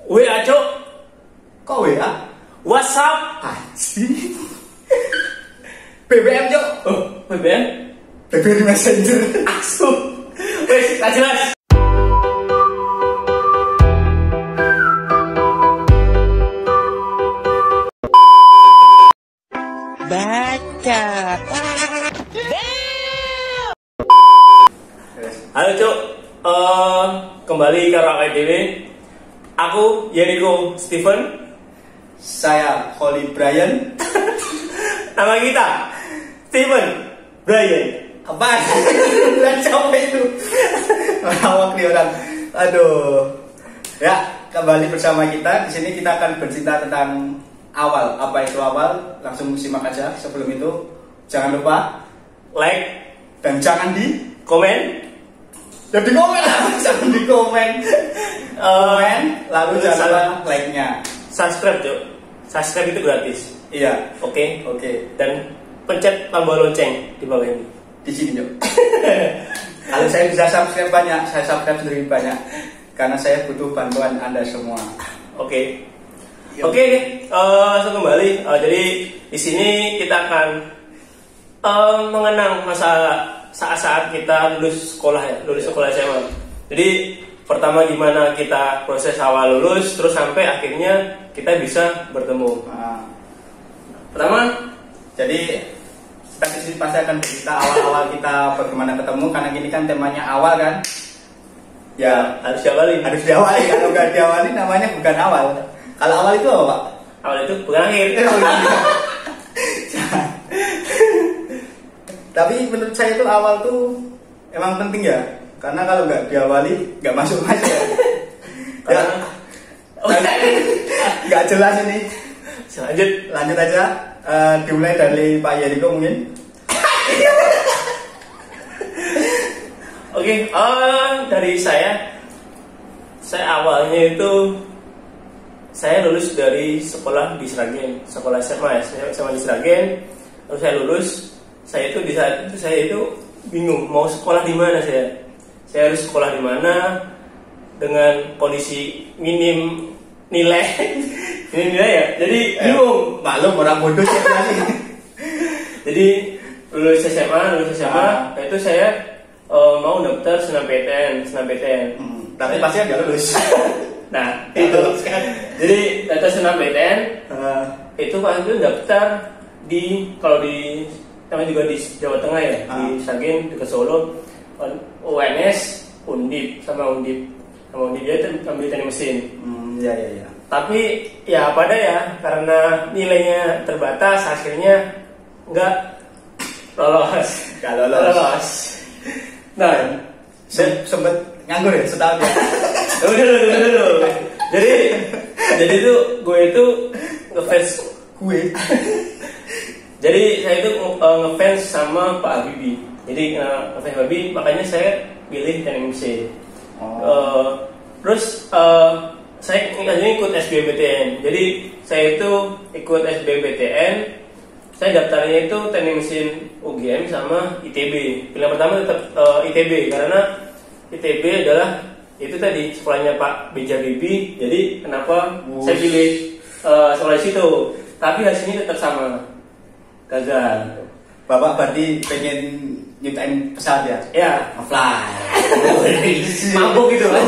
WA cok. Kok WA? WhatsApp. Anjing. BBM cok. Oh, BBM. BBM Messenger. Asu. Wes, tak jelas. Baca. Halo cok. Kembali ke Rak IDW. Aku Yeriko Steven. Saya Holly Brian. Nama kita Steven Brian. Apaan? Bulan capek itu. Melawak nih orang. Aduh. Ya, kembali bersama kita. Di sini kita akan bercerita tentang awal. Apa itu awal? Langsung simak aja. Sebelum itu, jangan lupa Like dan jangan di komen. ya di komen lah. Jangan di komen. Komen, lalu jangan lupa like-nya. Subscribe cok. Subscribe itu gratis. Iya. Oke. Oke. Dan pencet tombol lonceng di bawah ini. Di sini yuk. Kalau saya bisa subscribe banyak, saya subscribe sendiri banyak. Karena saya butuh bantuan Anda semua. Oke. Yuk. Oke, langsung kembali. Jadi di sini kita akan mengenang masa saat-saat kita lulus sekolah ya, lulus sekolah SMA. Jadi pertama gimana kita proses awal lulus, terus sampai akhirnya kita bisa bertemu. Nah, Pertama, jadi kita di sini pasti akan bercerita awal-awal kita bagaimana ketemu, karena gini kan temanya awal kan. Ya harus diawali. harus diawali. Kalau nggak diawali namanya bukan awal. Kalau awal itu apa Pak? Awal itu bukan akhir. Tapi menurut saya itu awal tuh emang penting ya, karena kalau nggak diawali nggak masuk ya. Nggak jelas ini. Lanjut aja. Dimulai dari Pak Yeriko mungkin. Oke, dari saya awalnya itu saya lulus dari sekolah di Sragen, sekolah SMA ya, SMA di Sragen. Lalu saya lulus, saya itu di saat itu saya itu bingung mau sekolah di mana saya. Saya harus sekolah di mana dengan kondisi minim nilai, minim nilai ya. Jadi bingung. Maklum orang bodoh sih. Jadi lulus SMA, itu saya mau daftar SNMPTN. Tapi pasti nggak lulus. Nah, itu kan. Jadi daftar SNMPTN itu waktu itu daftar di kalau di namanya juga di Jawa Tengah ya, di Sragen dekat Solo, UNS, Undip dia itu ambil teknik mesin. Iya. Tapi ya pada ya karena nilainya terbatas akhirnya nggak lolos. Nah, Sempet nganggur ya setahun ya. dulu. Jadi itu gue itu ngefans Gue. Jadi saya itu ngefans sama Pak Habibie. Jadi ngefans Habibie, makanya saya pilih teknik mesin. Terus saya ikut SBMPTN. Jadi saya itu ikut SBMPTN. Saya daftarnya itu teknik mesin UGM sama ITB. Pilihan pertama tetap ITB karena ITB adalah itu tadi sekolahnya Pak B.J. Habibie. Jadi kenapa saya pilih sekolah situ? Tapi hasilnya tetap sama, gagal. Bapak berarti pengen nyiptain pesawat ya? Ya, Fly. mabuk gitu kan?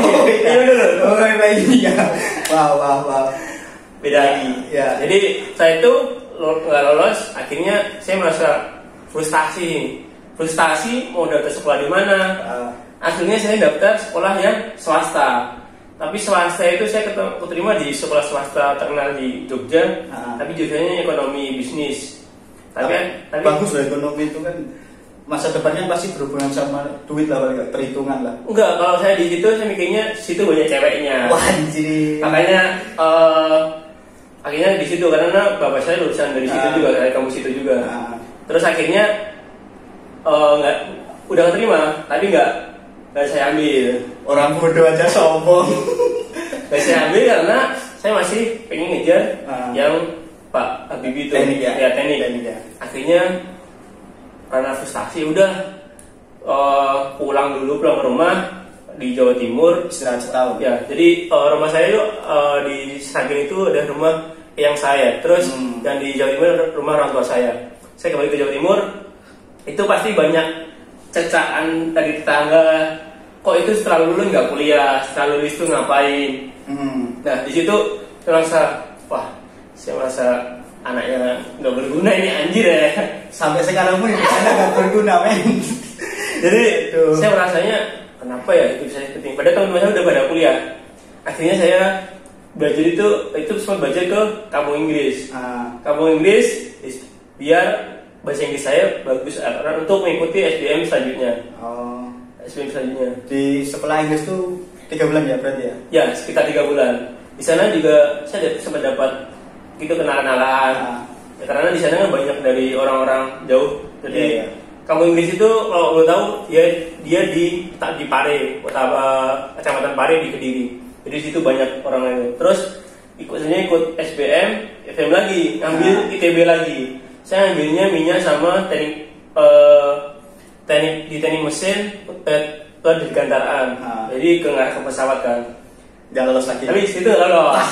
Iya. Wow. Beda lagi. Ya. Jadi saya itu nggak lolos, akhirnya saya merasa frustasi mau daftar sekolah di mana. Akhirnya saya daftar sekolah yang swasta. Tapi swasta itu saya keterima di sekolah swasta terkenal di Jogja. Tapi jurusannya ekonomi bisnis. Tapi bagus lah, ekonomi itu kan masa depannya pasti berhubungan sama duit lah, perhitungan lah. Enggak, kalau saya di situ saya mikirnya situ banyak ceweknya. Wah anjir. Makanya akhirnya di situ karena bapak saya lulusan dari situ juga, dari kampus situ juga. Terus akhirnya udah keterima, tapi nggak saya ambil. Orang bodoh aja sombong. Nggak saya ambil karena saya masih pengen ngejar yang Pak Habibie itu. Teknik ya? Teknik. Akhirnya karena frustasi udah pulang ke rumah di Jawa Timur. Istirahat setahun. Ya, jadi rumah saya itu di Sragen itu ada rumah yang saya. Terus yang di Jawa Timur rumah orang tua saya. Saya kembali ke Jawa Timur, itu pasti banyak cercaan dari tetangga. Kok itu setelah lulus nggak kuliah, setelah lulus itu ngapain? Nah di situ saya merasa, wah, saya merasa anaknya nggak berguna ini, anjir ya. Sampai sekarang pun saya nggak berguna, men. Jadi saya merasanya kenapa ya itu saya penting. Padahal teman-teman saya udah pada kuliah. Akhirnya saya belajar itu semua belajar ke kampung Inggris. Kampung Inggris biar bahasa Inggris saya bagus untuk mengikuti SBM selanjutnya. SBM selanjutnya. Di sekolah Inggris tuh 3 bulan ya berarti ya? Ya, sekitar 3 bulan. Di sana juga saya sempat dapat gitu kenalan-kenalan. Ya, karena di sana kan banyak dari orang-orang jauh. Jadi kampung Inggris itu kalau lo tahu dia di Pare, kecamatan Pare di Kediri. Jadi di situ banyak orang lain. Terus ikut SBM lagi, ngambil ITB lagi. Saya ambilnya minyak sama teknik mesin ke dirgantaraan. Jadi ke pesawat kan. Gak lolos lagi. Tapi situ gak lolos.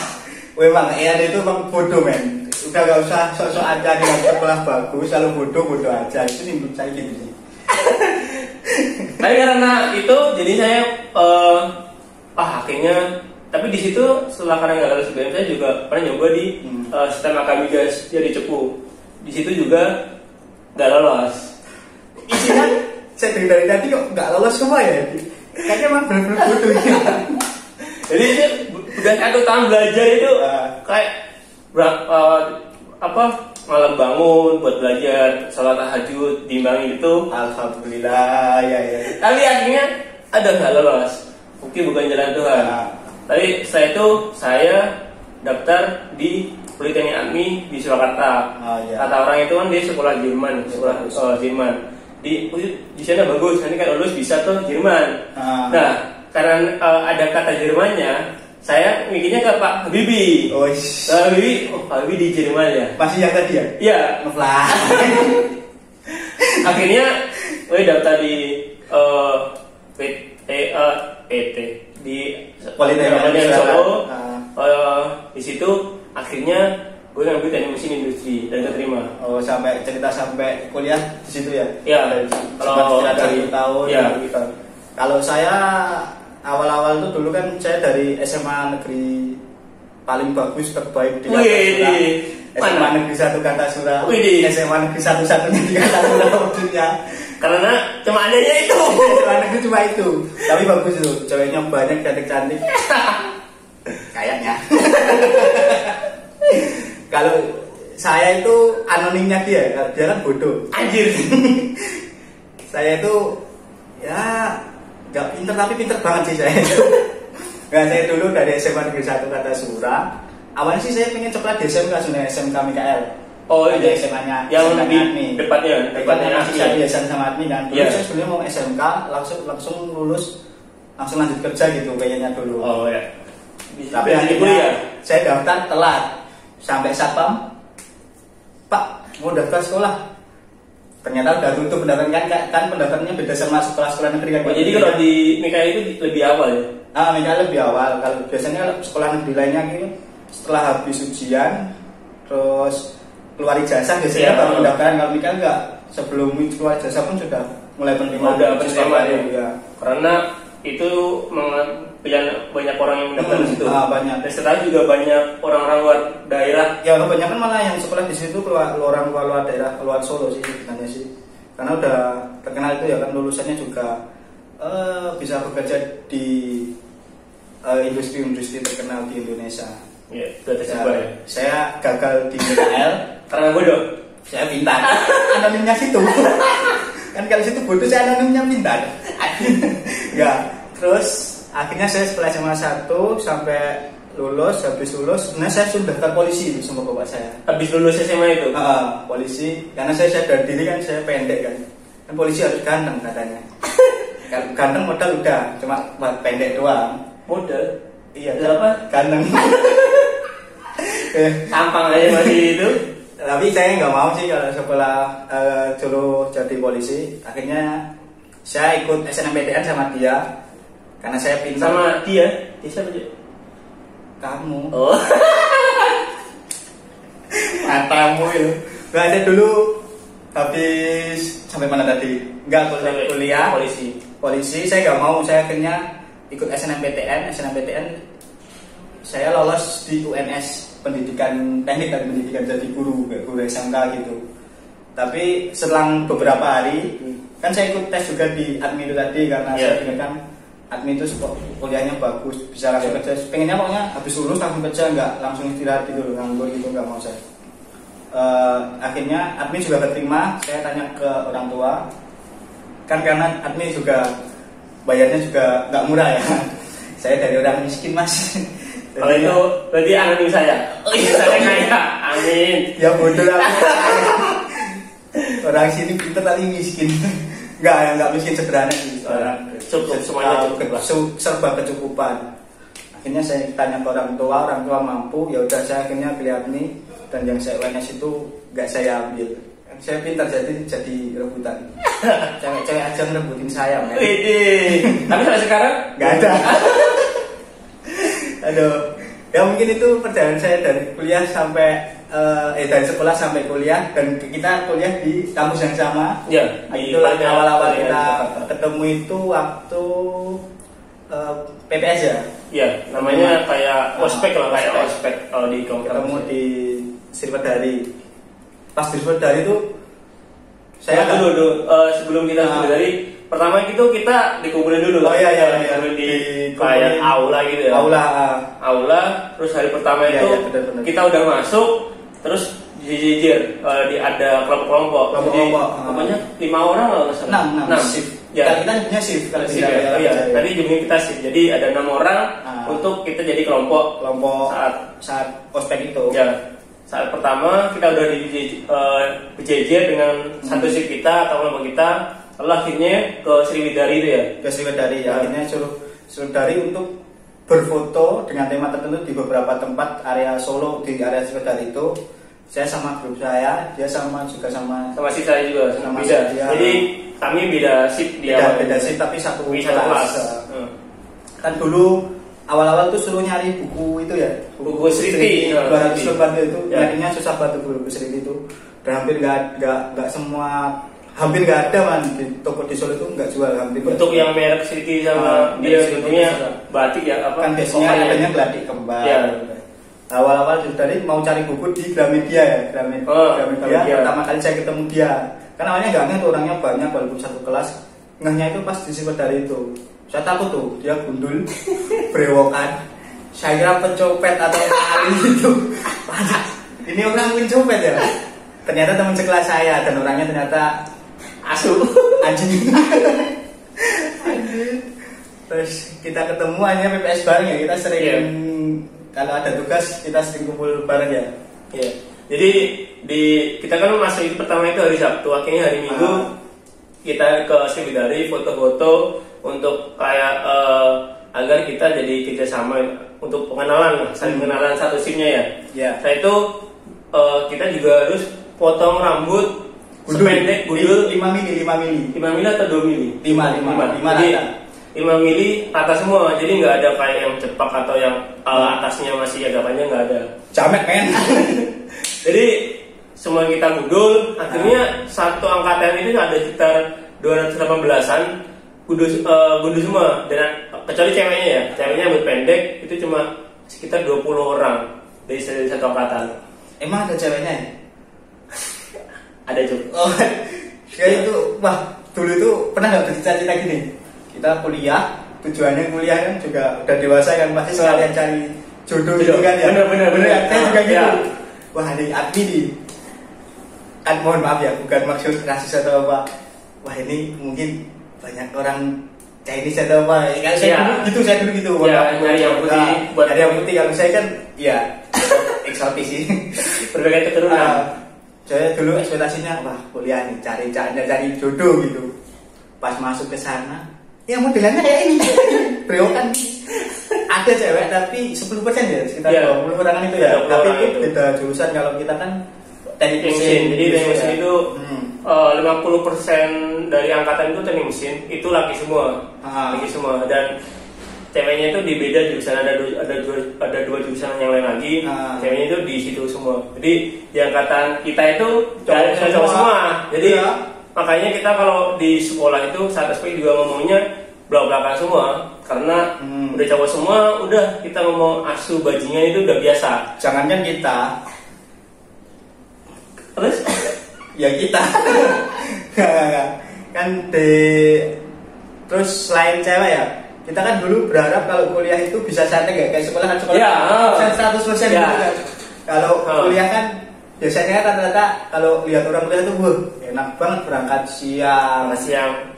Memang itu emang bodoh, men. Udah gak usah sok-sok aja di sekolah bagus, kalau bodoh aja. Itu nih menurut saya gitu sih. Tapi karena itu jadi saya akhirnya, tapi di situ setelah karena nggak lolos SBM saya juga pernah nyoba di sistem Akamigas di Cepu. Di situ juga nggak lolos. Isinya saya dengar dari tadi kok nggak lolos semua ya. Kayaknya emang benar-benar bodoh ya. Jadi udah 1 tahun belajar itu kayak malam bangun buat belajar, sholat tahajud, diimbangi itu. Alhamdulillah ya. Tapi akhirnya ada nggak lolos. Mungkin bukan jalan Tuhan. Tapi setelah itu saya daftar di Politeknik Admi di Surakarta. Kata orang itu kan dia sekolah Jerman, Jerman. Di sana bagus, nanti kan lulus bisa tuh Jerman. Nah, karena ada kata Jermannya, saya mikirnya ke Pak Habibie. Pak Habibie di Jerman ya. Masih yang tadi ya? Iya. Ngeflash. Akhirnya gue daftar di PT di Politeknik Solo. Di situ akhirnya gue ngambil teknik mesin industri dan keterima. Sampai kuliah di situ ya? Iya. Kalau dari tahun. Ya. Gitu. Kalau saya awal-awal itu dulu kan saya dari SMA negeri paling bagus terbaik di Kartasura. SMA negeri 1 Kartasura. SMA negeri satu-satunya di Kartasura dunia. Karena cuma adanya itu. SMA negeri cuma itu. Tapi bagus itu, ceweknya banyak, cantik-cantik. Kayaknya. Kalau saya itu anonimnya dia kan bodoh. Anjir. Saya itu ya nggak pinter tapi pinter banget sih saya. Saya dulu dari SMA Negeri 1 Kartasura. Awalnya sih saya pengen coba di SMK SMK Mikael. Iya SMA-nya yang di Admi. depannya masih saya biasa sama Admi kan. Dulu saya sebenarnya mau SMK langsung lulus langsung lanjut kerja gitu kayaknya dulu. Ya. Tapi akhirnya saya daftar telat sampai satpam. Pak, mau daftar sekolah. Ternyata udah tutup pendaftaran kan pendaftarannya beda sama sekolah-sekolah negeri kan. Jadi kalau di Mikael itu lebih awal ya? Mikael lebih awal. Kalau biasanya sekolah negeri lainnya gitu setelah habis ujian terus keluar ijazah biasanya baru pendaftaran. Kalau Mikael enggak, sebelum keluar ijazah pun sudah mulai penerimaan ya. Karena itu banyak orang yang mendaftar di situ. Banyak. Dan setelah juga banyak orang-orang luar daerah. Ya banyak kan malah yang sekolah di situ orang luar daerah, luar Solo sih sebenarnya sih. Karena udah terkenal itu ya kan lulusannya juga bisa bekerja di industri-industri terkenal di Indonesia. Ya, sudah tercoba ya. Saya gagal di Mikael karena bodoh. Saya pintar. Anonimnya situ. Kan kalau situ bodoh, saya anonimnya pintar. Ya, terus akhirnya saya setelah SMA 1 sampai habis lulus, sebenarnya saya sudah daftar polisi sama bapak saya. Habis lulus SMA itu? Polisi, karena saya sadar diri kan saya pendek kan. Kan polisi harus ganteng katanya. Kalau ganteng modal udah, cuma pendek doang. Modal? Iya. Apa? Ganteng. Tampang aja masih itu. Tapi saya nggak mau sih kalau sekolah dulu jadi polisi. Akhirnya saya ikut SNMPTN sama dia. karena saya pintar. Sama dia siapa aja? Kamu. Oh. Matamu itu. Gak ada dulu habis sampai mana tadi? Enggak kuliah. Polisi saya nggak mau, saya akhirnya ikut SNMPTN saya lolos di UNS pendidikan teknik dan pendidikan jadi guru SMK gitu. Tapi selang beberapa hari kan saya ikut tes juga di admin itu tadi karena saya dengar kan admin itu kuliahnya bagus, bisa langsung kerja. Pengennya pokoknya habis lulus langsung kerja, nggak langsung istirahat gitu, nganggur gitu nggak mau saya. Akhirnya admin juga keterima. Saya tanya ke orang tua kan karena admin juga bayarnya juga nggak murah ya. Saya dari orang miskin mas. Kalau itu berarti anonim saya. Oh iya saya kaya. Amin. Ya bodoh lah. Orang sini pintar tapi miskin. Nggak miskin sederhana sih. Cukup semuanya cukup. Serba kecukupan. Akhirnya saya tanya ke orang tua mampu. Ya udah saya akhirnya pilih admin dan yang saya UNS itu nggak saya ambil. Saya pintar jadi rebutan. Cewek-cewek aja ngerebutin saya, men. Tapi sampai sekarang nggak ada. Aduh, ya mungkin itu perjalanan saya dari kuliah sampai dari sekolah sampai kuliah, dan kita kuliah di kampus yang sama. Ya. Itu awal-awal kita ketemu itu waktu PPS ya. Iya, namanya kayak ospek lah, kayak ospek kalau di komputer. Ketemu di Sripedari. Pas di Sripedari itu saya dulu sebelum kita Sripedari, pertama itu kita dikumpulin dulu. Oh iya. Dikumpulin di kayak aula gitu ya. Aula, terus hari pertama itu benar. kita udah masuk, terus dijijir ada kelompok-kelompok. Pokoknya 5 orang kalau nggak salah. 6 shift. Ya. Kita punya shift kalau shift ya. Iya. Tadi jumlah kita shift. Jadi ada 6 orang untuk kita jadi kelompok saat ospek itu. Ya. Saat pertama kita udah dijejer dengan satu shift kita atau kelompok kita, lalu akhirnya ke Sriwidari itu ya. Ke Sriwidari ya. Akhirnya suruh Sriwidari untuk berfoto dengan tema tertentu di beberapa tempat area Solo, di area Sriwidari itu. Saya sama grup saya, dia sama shift saya juga, sama beda. Jadi kami beda shift beda shift tapi satu kelas. Kan dulu awal-awal tuh suruh nyari buku itu ya, buku Sriti 200 lembar itu nyarinya susah banget buku Sriti itu, dan hampir nggak ada man di toko di Solo itu nggak jual hampir. Untuk yang merek Sriti sama dia bentuknya batik ya apa? Kan biasanya adanya batik kembar. Ya. Awal-awal dari mau cari buku di Gramedia ya, Gramedia. Pertama kali saya ketemu dia, kan awalnya nggak ngerti orangnya banyak walaupun satu kelas. Ngehnya itu pas di Sripedari itu. Saya takut tuh, dia gundul, berewokan. Saya kira pencopet atau kali itu. Ini orang pencopet ya. Ternyata teman sekelas saya dan orangnya ternyata anjing. Terus kita ketemu hanya PPS bareng ya. Kita sering kalau ada tugas kita sering kumpul bareng ya. Iya. Jadi kita kan masuk itu pertama itu hari Sabtu, akhirnya hari Minggu kita ke Sriwidari foto-foto untuk kayak agar kita jadi kerjasama untuk pengenalan, saling pengenalan satu simnya ya. Setelah itu kita juga harus potong rambut sependek gundul 5 mili atau 2 mili? 5 jadi 5 mili rata semua, jadi nggak ada kayak yang cepak atau yang atasnya masih agak panjang, nggak ada. Jamet men. Jadi semua kita gundul, akhirnya satu angkatan itu ada sekitar 218an gundul semua, dan kecuali ceweknya ya, ceweknya rambut pendek itu cuma sekitar 20 orang dari satu angkatan. Emang ada ceweknya ya? Ada juga. Oh, kayak itu, wah dulu itu pernah nggak bercita-cita gini? Kita kuliah, tujuannya kuliah kan juga udah dewasa kan, pasti sekalian cari jodoh gitu kan ya. Bener. Saya juga gitu. Wah ini admin nih. Kan mohon maaf ya, bukan maksud rasis atau apa. Wah ini mungkin banyak orang Chinese atau apa. Saya dulu gitu. Nyari yang putih. Buat yang putih, kalau saya kan ya eksotis sih. Berbagai keturunan. Saya dulu ekspektasinya wah kuliah nih cari jodoh gitu. Pas masuk ke sana, ya modelannya kayak ini. Berewokan. Ada cewek tapi 10% ya, sekitar 20 orangan itu ya. Tapi itu beda jurusan, kalau kita kan teknik mesin. Jadi teknik mesin itu 50% dari angkatan itu teknik mesin, itu laki semua. Dan ceweknya itu di beda jurusan, ada dua jurusan yang lain lagi. Ceweknya itu di situ semua. Jadi di angkatan kita itu cowok semua. Jadi makanya kita kalau di sekolah itu saat aspek juga ngomongnya belak-belakan semua, karena udah cowok semua, udah kita ngomong asu bajingan itu udah biasa. Jangankan kita, terus ya kita kan terus selain cewek ya, kita kan dulu berharap kalau kuliah itu bisa santai kayak sekolah kan, sekolah ya, 100% gitu kan. Kalau kuliah kan biasanya rata-rata kalau lihat orang kuliah itu enak banget, berangkat siang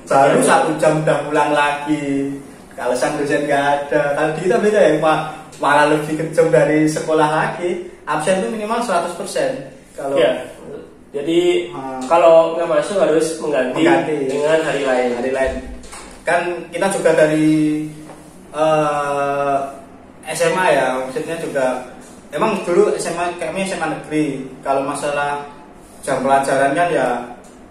baru 1 jam udah pulang lagi, alasan dosen nggak ada. Kalau di kita beda ya, malah lebih kejam dari sekolah lagi, absen itu minimal 100%. Kalau jadi kalau nggak masuk harus mengganti dengan hari lain. Kan kita juga dari SMA ya, maksudnya juga emang dulu kami SMA negeri. Kalau masalah jam pelajaran kan ya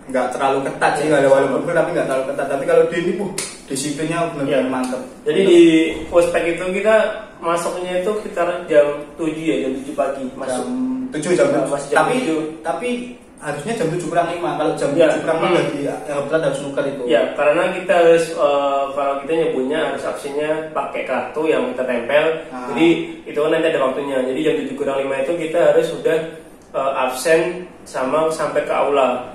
nggak terlalu ketat sih, walaupun tapi nggak terlalu ketat. Tapi kalau di ini disiplinnya benar-benar mantep. Jadi di ospek itu kita masuknya itu sekitar jam 7 ya, jam 7 pagi masuk. Jam 7. Tapi harusnya jam 7 kurang 5. Kalau jam 7 kurang 5 lagi berat harus nuker itu. Ya, karena kita harus kalau kita nyebutnya harus absennya pakai kartu yang kita tempel. Jadi itu kan nanti ada waktunya. Jadi jam 7 kurang 5 itu kita harus sudah absen sampai ke aula.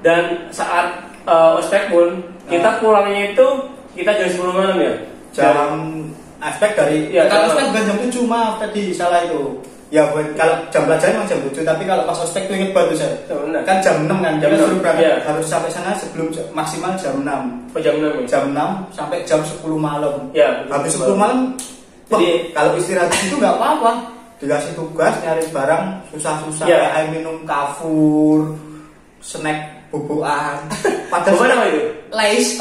Dan saat ospek pun kita pulangnya itu kita jam 10 malam ya. Jam aspek dari ospek bukan jam 7, maaf tadi salah itu. Ya kalau jam pelajaran memang jam 7, tapi kalau pas ospek itu inget banget saya. Kan jam 6 kan, kita suruh berangkat harus sampai sana sebelum maksimal jam 6. Jam 6 ya? Jam 6 sampai jam 10 malam. Ya, habis 10 malam. Jadi kalau istirahat itu nggak apa-apa. Dikasih tugas nyari barang susah-susah, kayak minum kafur, snack bubuan. Padahal apa itu? Lais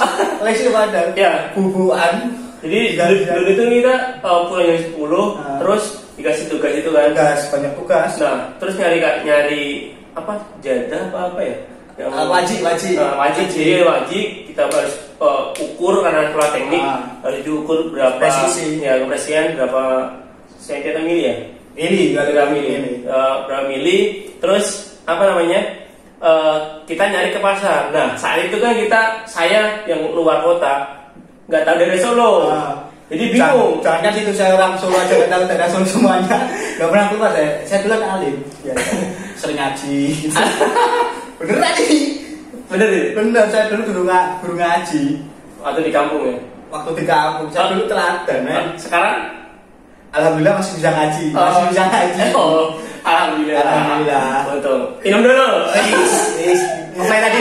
itu padahal. Ya, bubuan. Jadi dulu itu kita pulang jam 10, terus dikasih tugas itu kan. Banyak tugas. Nah, terus nyari apa? Jadah apa ya? Wajib. Wajib kita harus ukur karena kelas teknik harus diukur berapa presisi. Ya, kepresisan berapa sentimeter mili ya? Berapa mili. Terus apa namanya? Kita nyari ke pasar. Nah, saat itu kan saya yang luar kota, nggak tahu dari Solo. Jadi bingung. Jangan kan situ saya orang Solo aja nggak tahu daerah Solo semuanya. Nggak pernah keluar saya. Saya duluan alim. Ya, sering ngaji. Bener aja. Bener. Saya dulu guru ngaji. Waktu di kampung ya. Waktu di kampung. Saya dulu teladan. Sekarang? Alhamdulillah masih bisa ngaji. Alhamdulillah. Betul. Minum dulu. Ngapain lagi?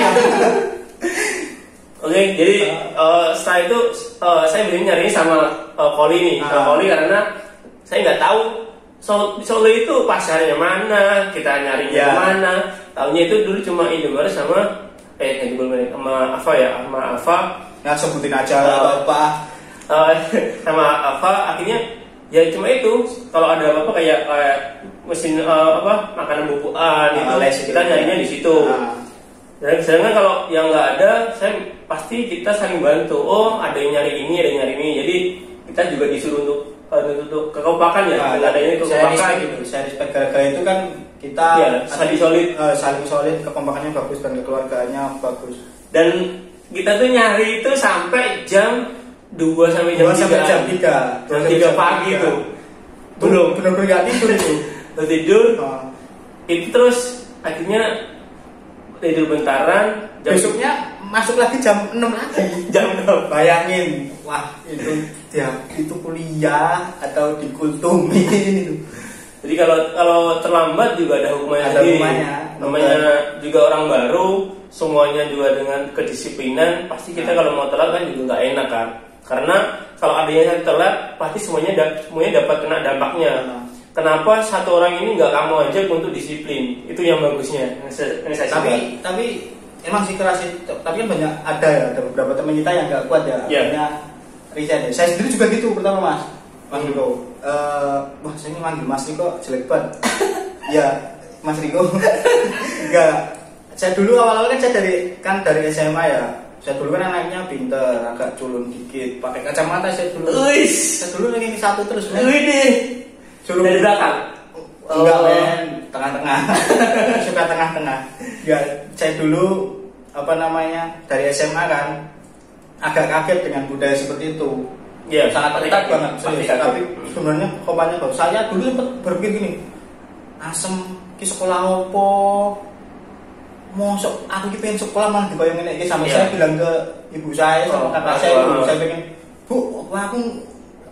Oke, jadi setelah itu saya beli nyari sama Koli nih. Koli karena saya nggak tahu Solo itu pasarnya mana, kita nyarinya mana. Tahunya itu dulu cuma Indomaret sama Alfa ya, sama Alfa. Nah, sebutin aja apa. Sama Alfa akhirnya ya cuma itu. Kalau ada apa-apa kayak mesin makanan bukuan itu kita nyarinya di situ. Dan sedangkan kalau yang nggak ada, pasti kita saling bantu. Oh, ada yang nyari ini, ada yang nyari ini. Jadi kita juga disuruh untuk kekompakan ya. Adanya kekompakan gitu. Saya respect gara-gara itu kan kita saling solid, kekompakannya bagus dan keluarganya bagus. Dan kita tuh nyari itu sampai jam 2 sampai jam 3. Jam 3 pagi tuh. Belum benar-benar nggak tidur itu. Tidur. Itu terus akhirnya tidur bentaran, besoknya masuk lagi jam 6 lagi. Jam 6. Bayangin, wah itu kuliah atau dikultumi itu. Jadi kalau terlambat juga ada hukumannya. Ada hukumannya. Namanya juga orang baru, semuanya juga dengan kedisiplinan. Pasti kita kalau mau telat kan juga nggak enak kan. Karena kalau ada yang telat, pasti semuanya dapat kena dampaknya. Kenapa satu orang ini nggak kamu ajak untuk disiplin? Itu yang bagusnya. Tapi emang sih keras sih. Tapi kan ada beberapa teman kita yang nggak kuat ya. Akhirnya resign ya. Saya sendiri juga gitu pertama Mas Riko. Wah, saya ini manggil Mas Riko jelek banget. Ya, Mas Riko. Enggak. Saya dulu awal-awal kan saya dari SMA ya. Saya dulu kan anaknya pinter, agak culun dikit, pakai kacamata saya dulu. Uis. Saya dulu lagi satu terus. Ini. Suruh Dari belakang. Enggak men, tengah-tengah. Suka tengah-tengah. Ya, saya dulu dari SMA kan agak kaget dengan budaya seperti itu. Iya, Sangat ketat banget. Pasti Tapi sebenarnya kopannya bagus. Saya dulu sempat berpikir gini, asem ki sekolah opo? Mosok aku ki pengen sekolah malah dibayang ngene iki sampai saya bilang ke ibu saya sama kakak saya, ibu saya pengen, "Bu, aku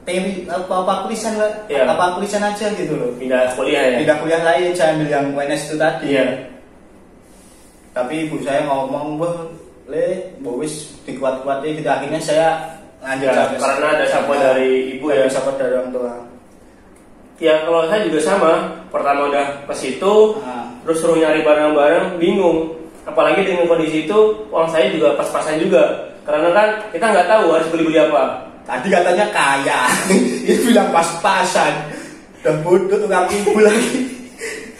pengen apa tulisan apa tulisan aja gitu loh." Pindah kuliah ya. Pindah kuliah lain, saya ambil yang UNS itu tadi. Iya. Tapi ibu saya ngomong, "Le, wis dikuat-kuatin." Gitu akhirnya saya lanjut Ya, karena ada support dari ibu ya. Support dari orang tua. Ya kalau saya juga sama, pertama udah ke situ, terus suruh nyari barang-barang, bingung. Apalagi dengan kondisi itu, uang saya juga pas-pasan juga. Karena kan kita nggak tahu harus beli-beli apa. Tadi katanya kaya, dia bilang pas-pasan. Udah bodoh tukang ibu lagi.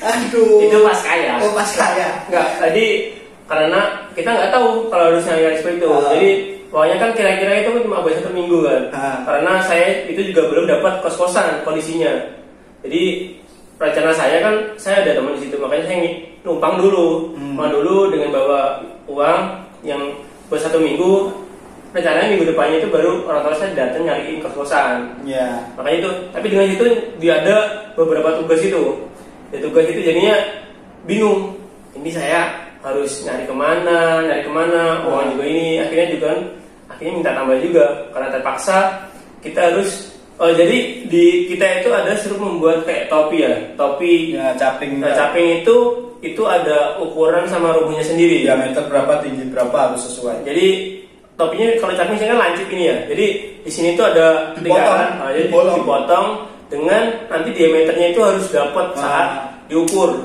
Aduh. Itu pas kaya. Oh pas kaya. Nggak, tadi karena kita nggak tahu kalau harus nyari seperti itu. Jadi pokoknya kan kira-kira itu kan cuma buat 1 minggu kan. Karena saya itu juga belum dapat kos-kosan kondisinya. Jadi rencana saya kan saya ada teman di situ, makanya saya numpang dulu, dengan bawa uang yang buat 1 minggu. Rencananya minggu depannya itu baru orang tua saya datang nyariin kos-kosan. Iya. Makanya itu. Tapi dengan itu dia ada beberapa tugas itu. Ya, tugas itu jadinya bingung. Ini saya harus nyari kemana, uang juga ini. Akhirnya minta tambah juga karena terpaksa kita harus. Jadi di kita itu ada suruh membuat kayak topi ya, caping. Nah, caping itu ada ukuran sama rubuhnya sendiri. Diameter berapa, tinggi berapa harus sesuai. Jadi topinya kalau caping saya kan lancip ini ya. Jadi di sini tuh ada lingkaran, jadi dipotong dengan nanti diameternya itu harus dapat saat diukur.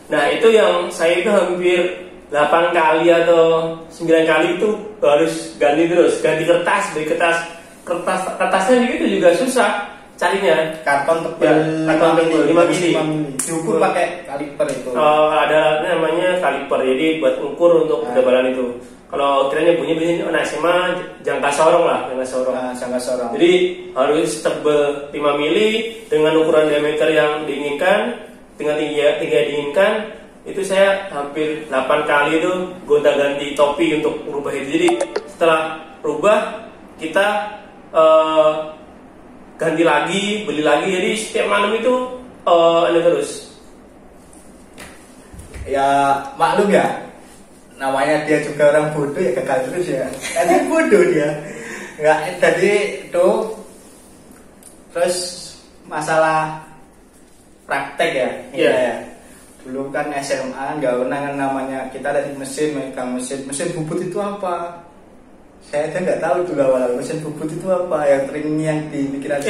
Nah itu yang saya itu hampir 8 kali atau 9 kali itu harus ganti kertas, beli kertasnya itu juga susah carinya. Karton tebal, karton tebal 5 mili. Diukur pakai kaliper itu. Ada namanya kaliper, jadi buat ukur untuk ketebalan itu. Kalau kiranya bunyi SMA jangka sorong. Jangka sorong. Jadi harus tebal 5 mili dengan ukuran diameter yang diinginkan, dengan tinggi yang diinginkan. Itu saya hampir 8 kali itu gonta-ganti topi untuk merubah itu. Jadi setelah rubah kita ganti lagi, beli lagi. Jadi setiap malam itu ini terus. Ya maklum ya, namanya dia juga orang bodoh ya, gagal terus ya. Tadi bodoh dia. Nggak, tadi itu terus masalah praktek ya. Iya. Ya. Dulu kan SMA nggak pernah kan namanya kita ada di megang mesin bubut itu apa? Saya kan nggak tahu dulu awal mesin bubut itu apa, yang yang dipikiran.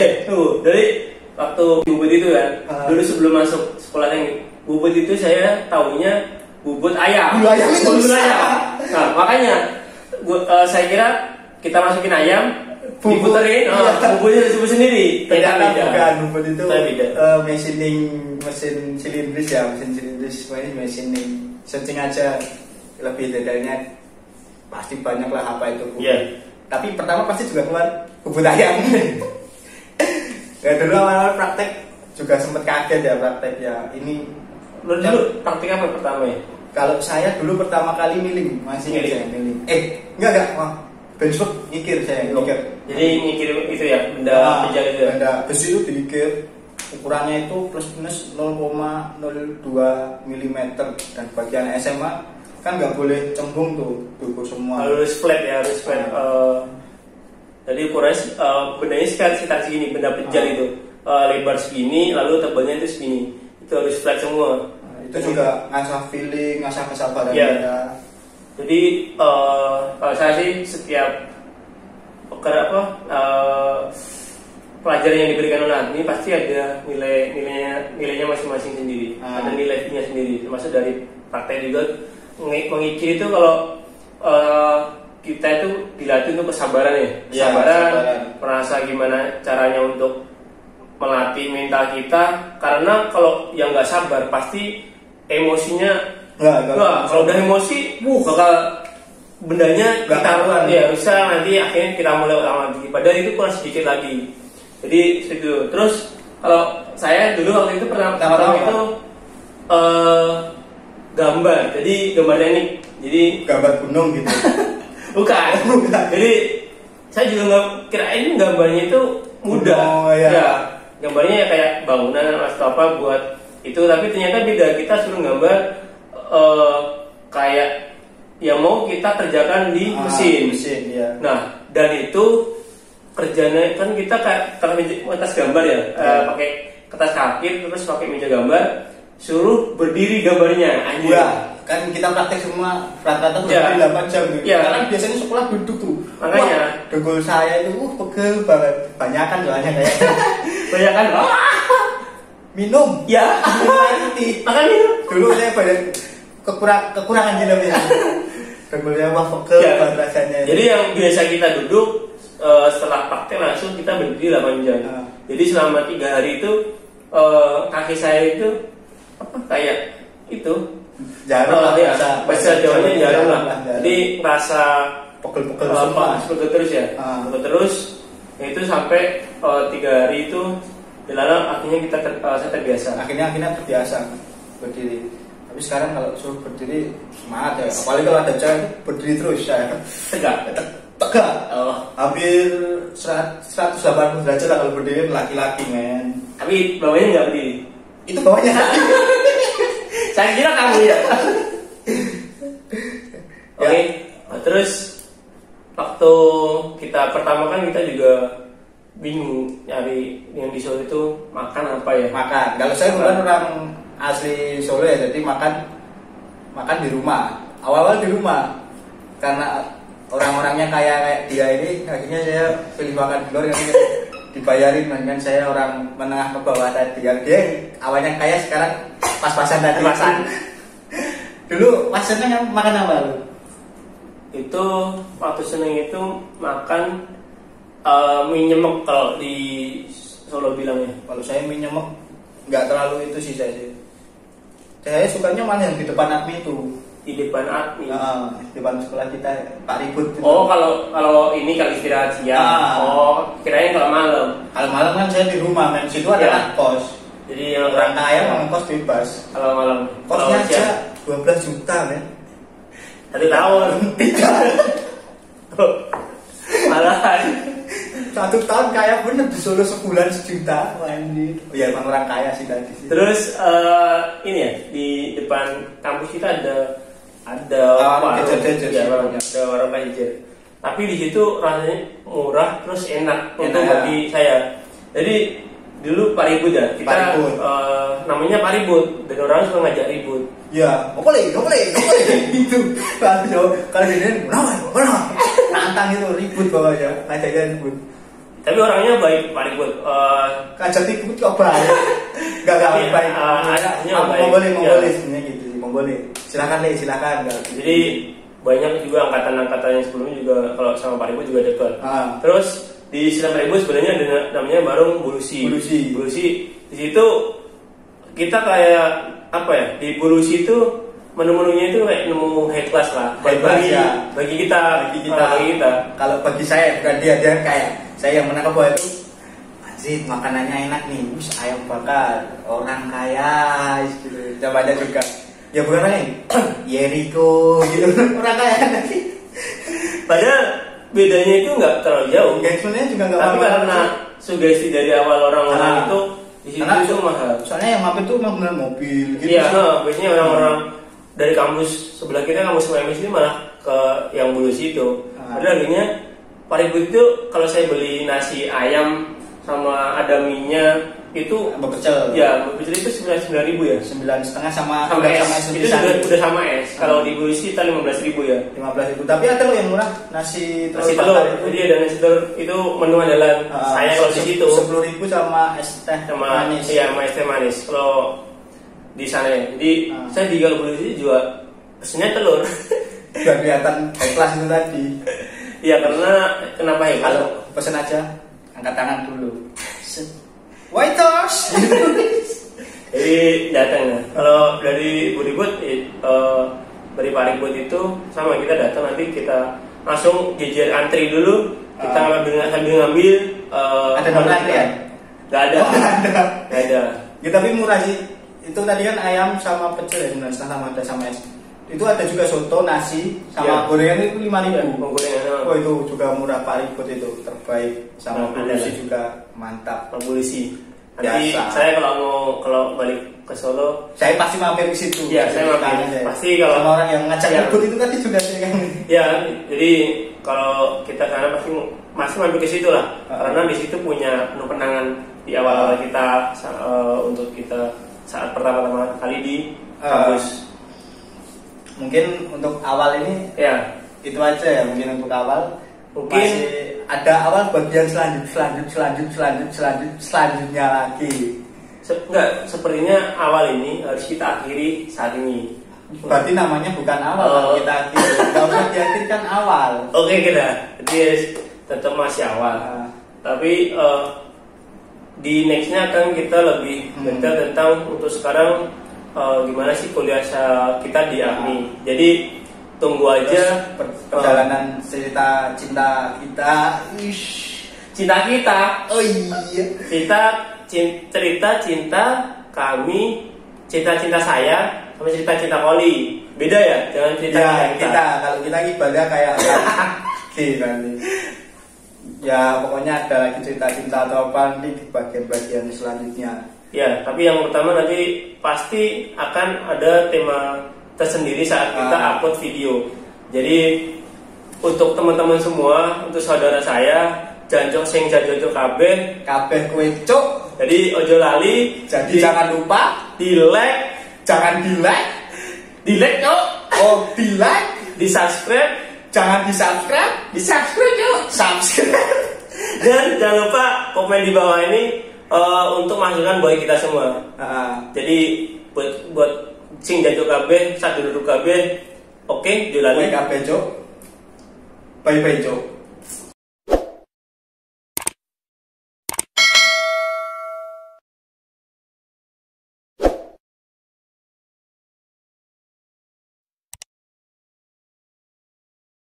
Dari waktu bubut itu kan, dulu sebelum masuk sekolah yang bubut itu saya taunya bubut ayam. Bubut ayam. Nah makanya saya kira kita masukin ayam, diputerin, bubutnya disebut sendiri. Beda. Bubut itu mesin silindris ya, mesin searching aja lebih detailnya. Pasti banyak lah apa itu bubut. Yeah. Tapi pertama pasti juga keluar bubut ayam. Ya dulu awal praktek juga sempat kaget ya praktek ya. Ini dulu praktek apa pertama ya? Kalau saya dulu pertama kali milling, masih milling. Enggak. Wah, benchmark ngikir saya. Jadi ngikir itu ya, benda pijat itu. Benda besi itu diikir. Ukurannya itu plus minus 0,02 mm dan bagian SMA kan nggak boleh cembung tuh semua. Harus flat ya, harus flat. Jadi ukurannya bendanya sekitar segini, benda pejal itu lebar segini, lalu tebalnya itu segini. Itu harus flat semua. Itu juga ngasah feeling, ngasah kesabaran. Ya. Jadi kalau saya sih setiap pelajaran yang diberikan oleh ini pasti ada nilainya masing-masing sendiri. Ada nilainya sendiri. Termasuk dari praktek juga. Mengikir itu kalau kita itu dilatih untuk kesabaran ya, kesabaran. Merasa gimana caranya untuk melatih mental kita, karena kalau yang nggak sabar pasti emosinya kalau udah emosi bakal bendanya Nggak kita karuan. ya bisa nanti akhirnya kita mulai ulang lagi. Padahal itu kurang sedikit lagi. Jadi itu. Terus kalau saya dulu waktu itu pernah Pertama itu gambar. Jadi gambar teknik. Jadi Gambar gunung gitu. bukan. Bukan. Jadi saya juga nggak kirain gambarnya itu mudah. Oh, iya. Ya, gambarnya ya kayak bangunan atau apa buat itu, tapi ternyata beda. Kita suruh gambar kayak yang mau kita kerjakan di mesin. Ya. Nah, dan itu kerjanya kan kita kayak kertas gambar ya, pakai kertas kaki terus pakai meja gambar, suruh berdiri gambarnya. Anjir. Ya, kan kita praktek semua rata-rata Ya. 8 jam gitu. Ya. Karena biasanya sekolah duduk tuh. Makanya. Wah, dengkul saya itu pegel banget. Banyakan soalnya kayak Banyak kan? minum. Ya. Minum air putih. Makan minum. Dulu saya banyak kekurangan minumnya. Dengkulnya wah pegel Ya. banget rasanya. Jadi yang biasa kita duduk setelah praktek langsung kita berdiri 8 jam. Jadi selama 3 hari itu kaki saya itu apa kayak itu jarum lah ya, bahasa bahasa Jawanya jarum lah. jarum. Jadi rasa pegel-pegel semua. pegel terus ya. Pegel terus ya itu sampai 3 hari itu jalan akhirnya saya terbiasa. Akhirnya terbiasa berdiri. Tapi sekarang kalau suruh berdiri semangat ya. Apalagi kalau ada cewek itu berdiri terus saya. Tegak. Tegak. Oh. Hampir 180 derajat lah kalau berdiri laki-laki men. Tapi bawahnya nggak berdiri. Itu bawahnya. Saya kira kamu ya. Oke. Nah, terus waktu kita pertama kan kita juga bingung nyari yang di Solo itu makan apa ya. Makan. Kalau saya bukan orang asli Solo ya, jadi makan di rumah. Awal-awal di rumah. Karena orang-orangnya kayak dia ini, akhirnya saya pilih makan di luar yang dibayarin, kan saya orang menengah ke bawah tadi. Yang dia awalnya kaya, sekarang pas-pasan tadi. Pas-pasan. Dulu pasannya makan apa lu? Itu waktu seneng itu makan mie nyemek kalau di Solo bilangnya. Kalau saya mie nyemek nggak terlalu itu sih saya sih. Saya sukanya malah yang di depan ATMI itu. Di depan ATMI. Di depan sekolah kita Pak Ribut. Itu. Oh kalau ini kalau istirahat siang. Oh kirain kalau malam. Kalau malam kan saya di rumah, men situ ada kos. Jadi yang Orang kaya mau kos bebas. kalau malam. Kosnya Kalau aja siang. 12 juta men. 1 tahun. Malahan. 1 tahun kaya bener di Solo sebulan 1 juta. Wah ini. Oh ya emang orang kaya sih tadi sih. Terus ini ya di depan kampus kita ada warung jajan-jajan ya, sih. ada warung jajan. Tapi di situ rasanya murah terus enak untuk Enak. bagi saya. Jadi dulu Pak Ribut ya kita Pak Ribut. namanya Pak Ribut dan orang suka ngajak ribut. Ya, nggak boleh gitu. Kalau ini, kenapa? Nantang itu ribut pokoknya, ngajakin ribut. Tapi orangnya baik Pak Ribut. Ngajak ribut kok baik. Gak Tapi, baik. anaknya baik. Mau boleh Ya. sebenarnya gitu, mau boleh. Silakan. Jadi banyak juga angkatan-angkatan yang sebelumnya juga kalau sama Pak Ribut juga dekat. Terus di Silang Ribut sebenarnya ada namanya warung Bulusi. Bulusi di situ kita kayak apa ya, di Bulusi itu menu-menunya itu kayak nemu high class lah. Bagi kita. Kalau bagi saya bukan dia kayak saya yang menangkap bahwa itu anjir makanannya enak nih, ayam bakar orang kaya gitu. Namanya juga ya bukan lain Yeriko gitu orang kaya nanti. Padahal bedanya itu nggak terlalu jauh. Sebenarnya juga nggak Tapi mahal. karena sugesti dari awal orang-orang itu di situ Karena itu mahal. Soalnya yang mampir tuh emang bener mobil gitu. Iya, sih. biasanya orang-orang dari kampus sebelah kita, kampus UMS ini malah ke yang Bulusi itu. Padahal harganya Pak Ribut itu kalau saya beli nasi ayam sama ada mie-nya itu Pecel. ya pecel itu 9.000 ya. 9,5 sama Es. Itu udah sama es. Kalau di Bulusi kita 15.000 ya. 15.000. Tapi ada loh yang murah nasi Nasi telur, jadi ada nasi telur itu menu andalan saya kalau di situ 10.000 sama es teh sama manis. iya sama es teh manis kalau di sana ya. Jadi saya di kalau Bulusi juga pesennya telur. Biar kelihatan high class itu tadi. Iya karena kenapa ya? Kalau pesen aja angkat tangan dulu. Waiters. Jadi datang ya. Kalau dari Buribut dari Pak Ribut itu sama kita datang nanti kita langsung jejer antri dulu kita sambil ngambil ada nomor antrian? Nggak ada. Oh, ada. Nggak ada. Ya, tapi murah sih. Itu tadi kan ayam sama pecel ya, 9,5 sama ada sama es. Itu ada juga soto, nasi, sama gorengan itu 5.000. Gorengan. Oh itu juga murah, Pak Ribut itu terbaik, sama polisi juga mantap. Polisi. Nanti Biasa. saya kalau balik ke Solo, Saya pasti mampir ke situ. Iya, saya mampir. Pasti kalau sama orang yang ngajak ya. ribut itu tadi juga saya kan. Ya, jadi kalau kita karena pasti masih mampir ke situ lah, karena di situ punya penuh kenangan di awal kita untuk kita saat pertama kali di kampus. Mungkin untuk awal ini Ya, itu aja ya, mungkin untuk awal. mungkin Masih ada awal bagian selanjutnya lagi. Enggak, sepertinya awal ini harus kita akhiri saat ini. Berarti namanya bukan awal, Oh. kita akhiri. Tidak usah diakhirkan awal. Oke kita, jadi tetap masih awal. Tapi di nextnya akan kita lebih detail tentang untuk sekarang gimana sih kuliah kita di AMI. Jadi tunggu aja Perjalanan cerita cinta kita. cinta kita. Oh iya. Cerita cinta kami, cinta saya sama cerita Koli. Beda ya, jangan cerita Ya, kita. kalau kita ibadah kayak nanti. Ya pokoknya ada lagi cerita cinta atau apa nanti di bagian-bagian selanjutnya. Ya, tapi yang pertama nanti pasti akan ada tema tersendiri saat kita upload video. Jadi untuk teman-teman semua, untuk saudara saya, jancok sing jancok kabeh. Kabeh kue cuk. Jadi ojo lali. Jadi jangan lupa di like, jangan di like. di like cok. Oh di like, Di subscribe, jangan di subscribe. di subscribe cok. Subscribe. Dan jangan lupa komen di bawah ini untuk masukan buat kita semua. Jadi buat sing jancok kabeh, sadulur kabeh. Oke, Kue jolali. kabeh cuk. Bye bye cuk.